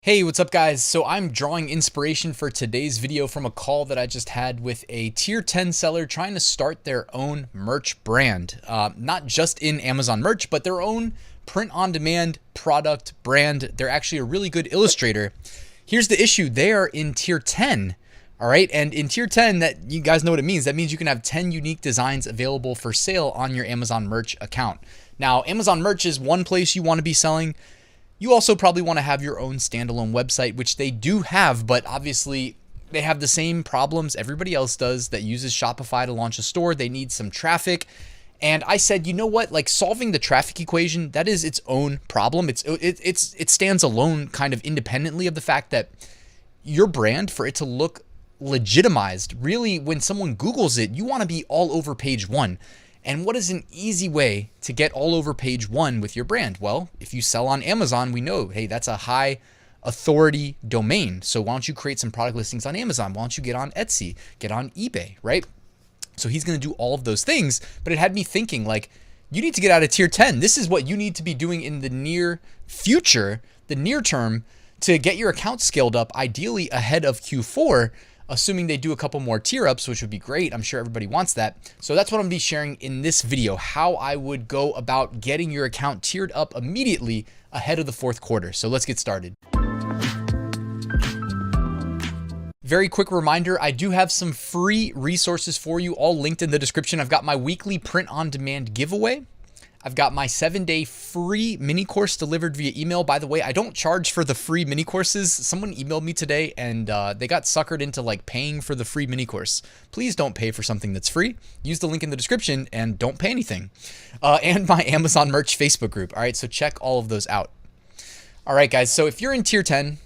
Hey, what's up guys? So I'm drawing inspiration for today's video from a call that I just had with a tier 10 seller trying to start their own merch brand. Not just in Amazon merch, but their own print-on-demand product brand. They're actually a really good illustrator. Here's the issue. They are in tier 10. All right. And in tier 10, that you guys know what it means. That means you can have 10 unique designs available for sale on your Amazon merch account. Now, Amazon merch is one place you want to be selling. You also probably want to have your own standalone website, which they do have, but obviously they have the same problems everybody else does that uses Shopify to launch a store. They need some traffic. And I said, you know what, like solving the traffic equation, that is its own problem. It stands alone kind of independently of the fact that your brand, for it to look legitimized, really when someone Googles it, you want to be all over page one. And what is an easy way to get all over page one with your brand? Well, if you sell on Amazon, we know, hey, that's a high authority domain. So why don't you create some product listings on Amazon? Why don't you get on Etsy, get on eBay, right? So he's going to do all of those things, but it had me thinking like, you need to get out of tier 10. This is what you need to be doing in the near future, the near term, to get your account scaled up, ideally ahead of Q4, assuming they do a couple more tier ups, which would be great. I'm sure everybody wants that. So that's what I'm gonna be sharing in this video, how I would go about getting your account tiered up immediately ahead of the fourth quarter. So let's get started. Very quick reminder, I do have some free resources for you, all linked in the description. I've got my weekly print on demand giveaway. I've got my 7-day free mini course delivered via email. By the way, I don't charge for the free mini courses. Someone emailed me today and they got suckered into like paying for the free mini course. Please don't pay for something that's free. Use the link in the description and don't pay anything. And my Amazon merch Facebook group. All right, so check all of those out. All right, guys, so if you're in tier 10,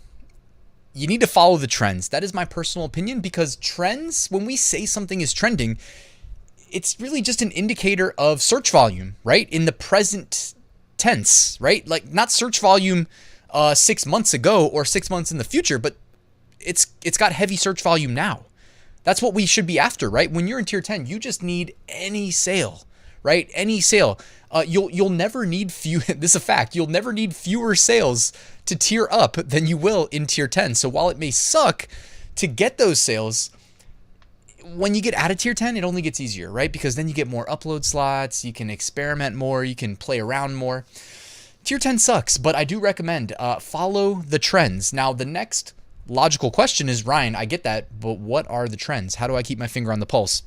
you need to follow the trends. That is my personal opinion, because trends, when we say something is trending, it's really just an indicator of search volume, right? In the present tense, right? Like not search volume 6 months ago or 6 months in the future, but it's got heavy search volume now. That's what we should be after, right? When you're in tier 10, you just need any sale, right? Any sale. You'll never need this is a fact. You'll never need fewer sales to tier up than you will in tier 10. So while it may suck to get those sales, when you get out of tier 10, it only gets easier, right? Because then you get more upload slots, you can experiment more, you can play around more. Tier 10 sucks, but I do recommend follow the trends. Now, the next logical question is, Ryan, I get that, but what are the trends? How do I keep my finger on the pulse?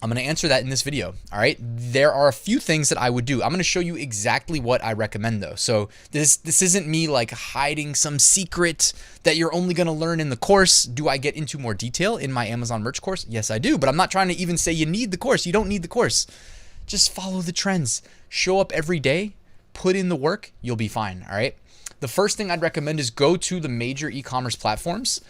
I'm going to answer that in this video. All right. There are a few things that I would do. I'm going to show you exactly what I recommend though. So this isn't me like hiding some secret that you're only going to learn in the course. Do I get into more detail in my Amazon merch course? Yes, I do. But I'm not trying to even say you need the course. You don't need the course. Just follow the trends. Show up every day. Put in the work. You'll be fine. All right. The first thing I'd recommend is go to the major e-commerce platforms.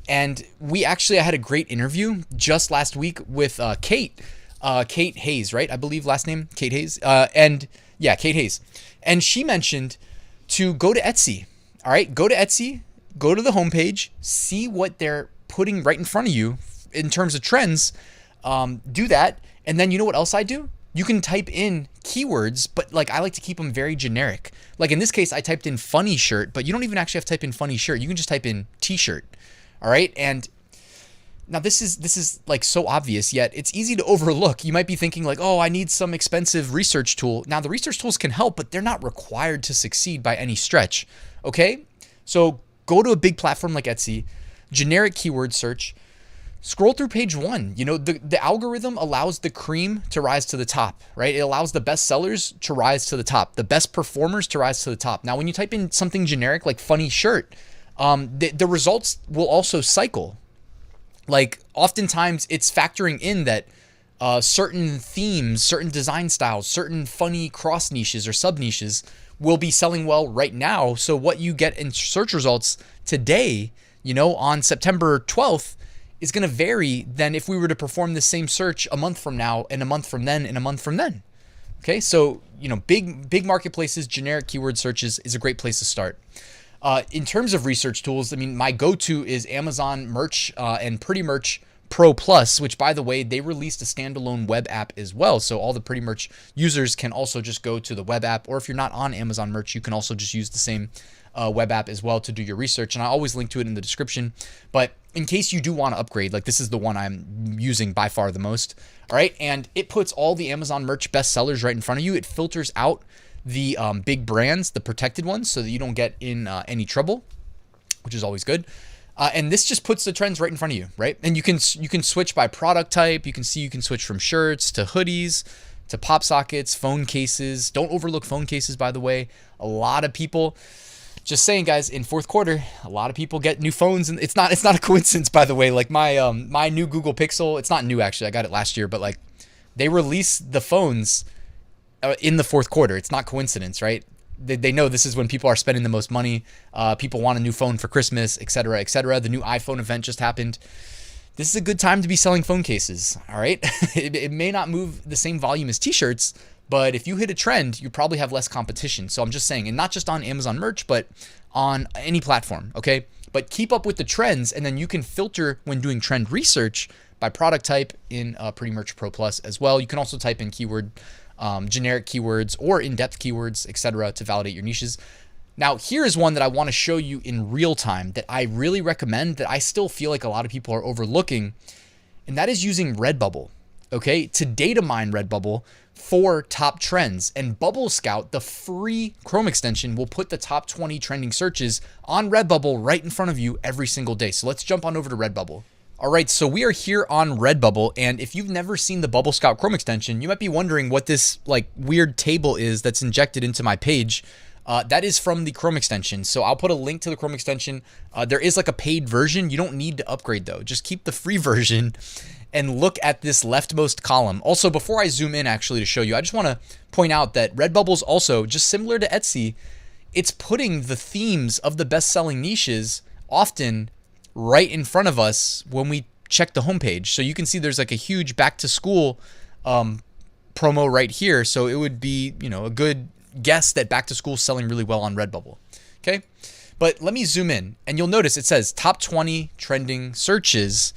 And I had a great interview just last week with Kate Hayes, right? I believe last name, Kate Hayes. Kate Hayes. And she mentioned to go to Etsy. All right, go to Etsy, go to the homepage, see what they're putting right in front of you in terms of trends. Do that. And then you know what else I do? You can type in keywords, but like I like to keep them very generic. Like in this case, I typed in funny shirt, but you don't even actually have to type in funny shirt. You can just type in t-shirt. All right. And now this is like so obvious, yet it's easy to overlook. You might be thinking like, oh, I need some expensive research tool. Now the research tools can help, but they're not required to succeed by any stretch. Okay. So go to a big platform like Etsy, generic keyword search, scroll through page one. You know, the algorithm allows the cream to rise to the top, right? It allows the best sellers to rise to the top, the best performers to rise to the top. Now, when you type in something generic like funny shirt, the results will also cycle. Like oftentimes it's factoring in that certain themes, certain design styles, certain funny cross niches or sub niches will be selling well right now. So what you get in search results today, you know, on September 12th is going to vary than if we were to perform the same search a month from now and a month from then and a month from then. Okay. So, you know, big marketplaces, generic keyword searches is a great place to start. In terms of research tools, I mean, my go-to is Amazon Merch and Pretty Merch Pro Plus, which by the way, they released a standalone web app as well. So all the Pretty Merch users can also just go to the web app, or if you're not on Amazon Merch, you can also just use the same web app as well to do your research. And I always link to it in the description. But in case you do want to upgrade, like this is the one I'm using by far the most. All right. And it puts all the Amazon Merch bestsellers right in front of you. It filters out the big brands, the protected ones, so that you don't get in any trouble, which is always good. And this just puts the trends right in front of you, right? And you can switch by product type. You can switch from shirts to hoodies to pop sockets, phone cases. Don't overlook phone cases, by the way. A lot of people, just saying, guys, in fourth quarter, a lot of people get new phones, and it's not a coincidence, by the way. Like my new Google Pixel, it's not new actually. I got it last year, but like they released the phones in the fourth quarter. It's not coincidence, right? They know this is when people are spending the most money. People want a new phone for Christmas, et cetera, et cetera. The new iPhone event just happened. This is a good time to be selling phone cases, all right? It may not move the same volume as t-shirts, but if you hit a trend, you probably have less competition. So I'm just saying, and not just on Amazon Merch, but on any platform, okay? But keep up with the trends, and then you can filter when doing trend research by product type in Pretty Merch Pro Plus as well. You can also type in keyword generic keywords or in-depth keywords, etc., to validate your niches. Now, here's one that I want to show you in real time that I really recommend, that I still feel like a lot of people are overlooking, and that is using Redbubble, okay, to data mine Redbubble for top trends. And Bubble Scout, the free Chrome extension, will put the top 20 trending searches on Redbubble right in front of you every single day. So let's jump on over to Redbubble. All right, so we are here on Redbubble, and if you've never seen the Bubble Scout Chrome extension, you might be wondering what this like weird table is that's injected into my page. That is from the Chrome extension. So I'll put a link to the Chrome extension. There is like a paid version. You don't need to upgrade though. Just keep the free version and look at this leftmost column. Also, before I zoom in actually to show you, I just want to point out that Redbubble's also, just similar to Etsy, it's putting the themes of the best-selling niches often right in front of us when we check the homepage. So you can see there's like a huge back to school promo right here. So it would be, you know, a good guess that back to school is selling really well on Redbubble. Okay. But let me zoom in, and you'll notice it says top 20 trending searches,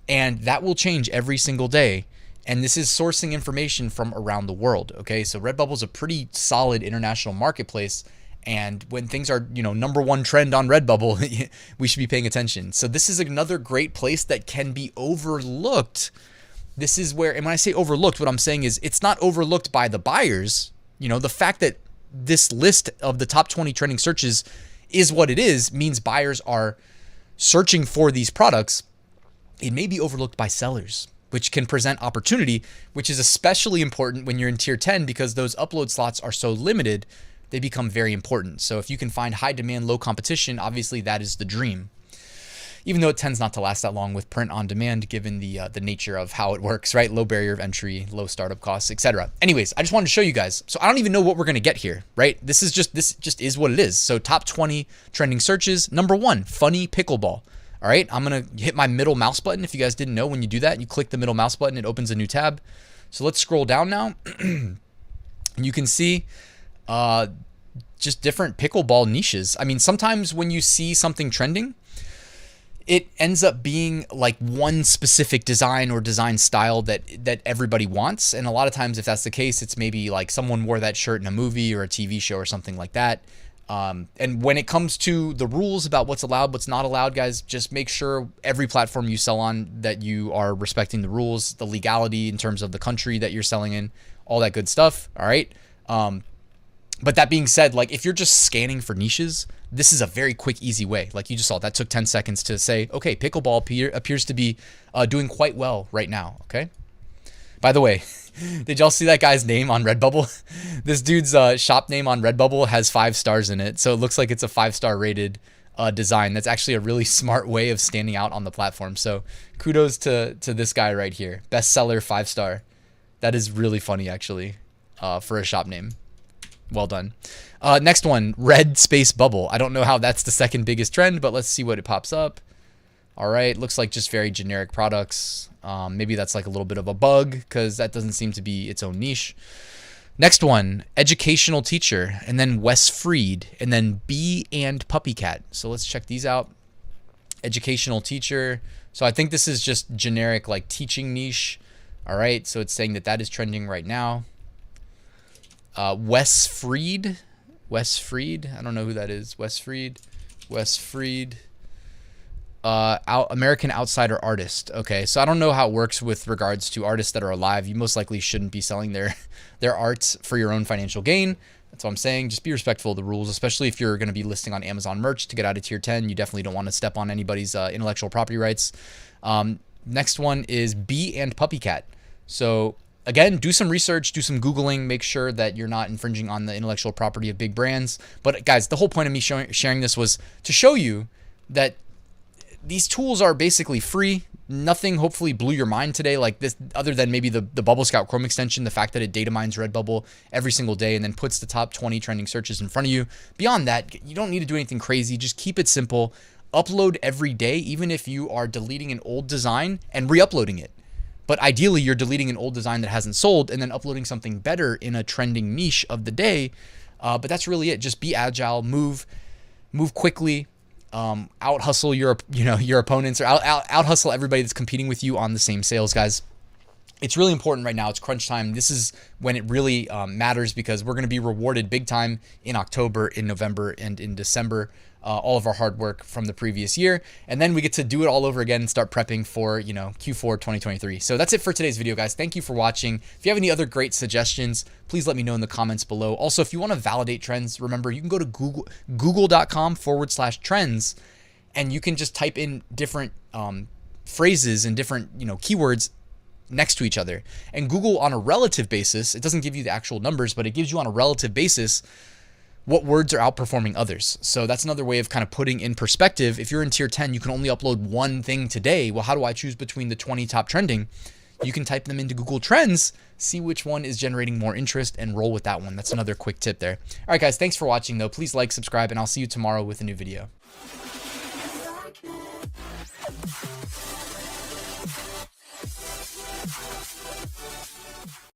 and that will change every single day. And this is sourcing information from around the world. Okay. So Redbubble is a pretty solid international marketplace. And when things are, you know, number one trend on Redbubble, we should be paying attention. So this is another great place that can be overlooked. This is where, and when I say overlooked, what I'm saying is it's not overlooked by the buyers. You know, the fact that this list of the top 20 trending searches is what it is means buyers are searching for these products. It may be overlooked by sellers, which can present opportunity, which is especially important when you're in tier 10 because those upload slots are so limited. They become very important. So if you can find high demand, low competition, obviously that is the dream. Even though it tends not to last that long with print on demand, given the nature of how it works, right? Low barrier of entry, low startup costs, etc. Anyways, I just wanted to show you guys. So I don't even know what we're gonna get here, right? This just is what it is. So top 20 trending searches. Number 1, funny pickleball. All right, I'm gonna hit my middle mouse button. If you guys didn't know, when you do that, you click the middle mouse button, it opens a new tab. So let's scroll down now. And you can see just different pickleball niches. I mean, sometimes when you see something trending, it ends up being like one specific design or design style that everybody wants. And a lot of times, if that's the case, it's maybe like someone wore that shirt in a movie or a TV show or something like that. And when it comes to the rules about what's allowed, what's not allowed, guys, just make sure every platform you sell on that you are respecting the rules, the legality in terms of the country that you're selling in, all that good stuff. All right. But that being said, like if you're just scanning for niches, this is a very quick, easy way. Like you just saw, that took 10 seconds to say, okay, pickleball appears to be doing quite well right now. Okay. By the way, did y'all see that guy's name on Redbubble? This dude's shop name on Redbubble has 5 stars in it. So it looks like it's a 5-star rated design. That's actually a really smart way of standing out on the platform. So kudos to this guy right here. Bestseller 5-star. That is really funny actually for a shop name. Well done. Next one, red space bubble. I don't know how that's the second biggest trend, but let's see what it pops up. All right, looks like just very generic products. Maybe that's like a little bit of a bug because that doesn't seem to be its own niche. Next one, educational teacher, and then Wes Freed, and then bee and puppy cat. So let's check these out. educational teacher. So I think this is just generic like teaching niche. All right, so it's saying that that is trending right now. Wes Fried, I don't know who that is. Wes Fried, American outsider artist. Okay, so I don't know how it works with regards to artists that are alive. You most likely shouldn't be selling their art for your own financial gain. That's what I'm saying. Just be respectful of the rules, especially if you're going to be listing on Amazon merch to get out of tier 10. You definitely don't want to step on anybody's intellectual property rights. Next one is Bee and Puppy Cat. So again, do some research, do some Googling, make sure that you're not infringing on the intellectual property of big brands. But guys, the whole point of me sharing this was to show you that these tools are basically free. Nothing hopefully blew your mind today like this, other than maybe the Bubble Scout Chrome extension, the fact that it data mines Redbubble every single day and then puts the top 20 trending searches in front of you. Beyond that, you don't need to do anything crazy. Just keep it simple. Upload every day, even if you are deleting an old design and re-uploading it. But ideally, you're deleting an old design that hasn't sold and then uploading something better in a trending niche of the day. But that's really it. Just be agile, move quickly. Out hustle your opponents, or out hustle everybody that's competing with you on the same sales, guys. It's really important right now. It's crunch time. This is when it really matters, because we're going to be rewarded big time in October, in November, and in December. All of our hard work from the previous year, and then we get to do it all over again and start prepping for Q4 2023. So that's it for today's video, guys. Thank you for watching. If you have any other great suggestions, please let me know in the comments below. Also, if you want to validate trends, remember you can go to google.com/trends, and you can just type in different phrases and different keywords next to each other. And Google, on a relative basis, it doesn't give you the actual numbers, but it gives you on a relative basis what words are outperforming others. So that's another way of kind of putting in perspective. If you're in tier 10, you can only upload one thing today. Well, how do I choose between the 20 top trending? You can type them into Google Trends, see which one is generating more interest, and roll with that one. That's another quick tip there. All right, guys, thanks for watching, though. Please like, subscribe, and I'll see you tomorrow with a new video.